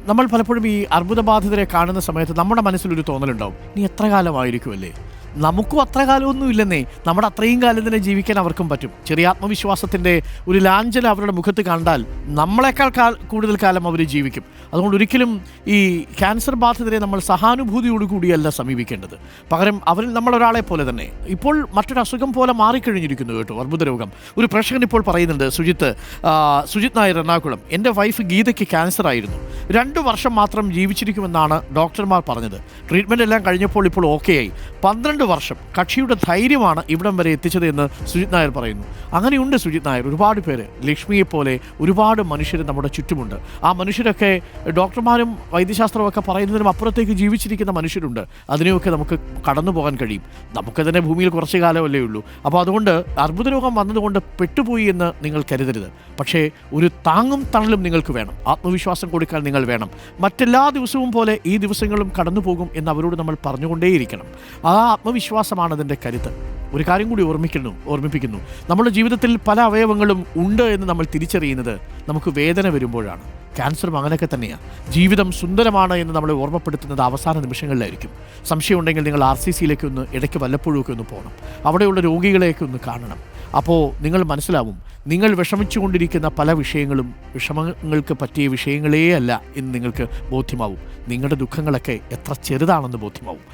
നമ്മൾ പലപ്പോഴും ഈ അർബുദബാധിതരെ കാണുന്ന സമയത്ത് നമ്മുടെ മനസ്സിലൊരു തോന്നലുണ്ടാവും, നീ എത്ര കാലമായിരിക്കുമല്ലേ. നമുക്കും അത്ര കാലമൊന്നും ഇല്ലെന്നേ, നമ്മുടെ അത്രയും കാലം തന്നെ ജീവിക്കാൻ അവർക്കും പറ്റും. ചെറിയ ആത്മവിശ്വാസത്തിൻ്റെ ഒരു ലാഞ്ചന അവരുടെ മുഖത്ത് കണ്ടാൽ നമ്മളെക്കാൾ കൂടുതൽ കാലം അവർ ജീവിക്കും. അതുകൊണ്ട് ഒരിക്കലും ഈ ക്യാൻസർ ബാധിതരെ നമ്മൾ സഹാനുഭൂതിയോടുകൂടിയല്ല സമീപിക്കേണ്ടത്. പകരം അവരിൽ നമ്മളൊരാളെ പോലെ തന്നെ. ഇപ്പോൾ മറ്റൊരു അസുഖം പോലെ മാറിക്കഴിഞ്ഞിരിക്കുന്നു കേട്ടോ അർബുദ രോഗം. ഒരു പ്രേക്ഷകൻ ഇപ്പോൾ പറയുന്നുണ്ട്, സുജിത് നായർ എറണാകുളം, എൻ്റെ വൈഫ് ഗീതയ്ക്ക് ക്യാൻസർ ആയിരുന്നു, 2 വർഷം മാത്രം ജീവിച്ചിരിക്കുമെന്നാണ് ഡോക്ടർമാർ പറഞ്ഞത്. ട്രീറ്റ്മെൻറ്റ് എല്ലാം കഴിഞ്ഞപ്പോൾ ഇപ്പോൾ ഓക്കെ ആയി. 12 വർഷം കക്ഷിയുടെ ധൈര്യമാണ് ഇവിടം വരെ എത്തിച്ചത് എന്ന് സുജിത് നായർ പറയുന്നു. അങ്ങനെയുണ്ട് സുജിത് നായർ, ഒരുപാട് പേര്, ലക്ഷ്മിയെപ്പോലെ ഒരുപാട് മനുഷ്യർ നമ്മുടെ ചുറ്റുമുണ്ട്. ആ മനുഷ്യരൊക്കെ ഡോക്ടർമാരും വൈദ്യശാസ്ത്രവും ഒക്കെ പറയുന്നതിനും അപ്പുറത്തേക്ക് ജീവിച്ചിരിക്കുന്ന മനുഷ്യരുണ്ട്. അതിനെയൊക്കെ നമുക്ക് കടന്നു പോകാൻ കഴിയും. നമുക്ക് തന്നെ ഭൂമിയിൽ കുറച്ച് കാലമല്ലേ ഉള്ളൂ. അപ്പോൾ അതുകൊണ്ട് അർബുദ രോഗം വന്നതുകൊണ്ട് പെട്ടുപോയി എന്ന് നിങ്ങൾ കരുതരുത്. പക്ഷേ ഒരു താങ്ങും തണലും നിങ്ങൾക്ക് വേണം, ആത്മവിശ്വാസം കൊടുക്കാൻ നിങ്ങൾ വേണം. മറ്റെല്ലാ ദിവസവും പോലെ ഈ ദിവസങ്ങളും കടന്നു പോകും എന്ന് അവരോട് നമ്മൾ പറഞ്ഞുകൊണ്ടേയിരിക്കണം. ആ ആത്മവിശ്വാസമാണ് അതിൻ്റെ കരുത്ത്. ഒരു കാര്യം കൂടി ഓർമ്മിപ്പിക്കുന്നു, നമ്മുടെ ജീവിതത്തിൽ പല അവയവങ്ങളും ഉണ്ട് എന്ന് നമ്മൾ തിരിച്ചറിയുന്നത് നമുക്ക് വേദന വരുമ്പോഴാണ്. ക്യാൻസറും അങ്ങനെയൊക്കെ തന്നെയാണ്. ജീവിതം സുന്ദരമാണ് എന്ന് നമ്മളെ ഓർമ്മപ്പെടുത്തുന്നത് അവസാന നിമിഷങ്ങളിലായിരിക്കും. സംശയമുണ്ടെങ്കിൽ നിങ്ങൾ RCCയിലേക്ക് ഒന്ന് ഇടയ്ക്ക് വല്ലപ്പോഴുമൊക്കെ ഒന്ന് പോകണം. അവിടെയുള്ള രോഗികളെയൊക്കെ ഒന്ന് കാണണം. അപ്പോൾ നിങ്ങൾ മനസ്സിലാവും, നിങ്ങൾ വിഷമിച്ചുകൊണ്ടിരിക്കുന്ന പല വിഷയങ്ങളും വിഷമങ്ങൾക്ക് പറ്റിയ വിഷയങ്ങളേ അല്ല എന്ന് നിങ്ങൾക്ക് ബോധ്യമാവും. നിങ്ങളുടെ ദുഃഖങ്ങളൊക്കെ എത്ര ചെറുതാണെന്ന് ബോധ്യമാവും.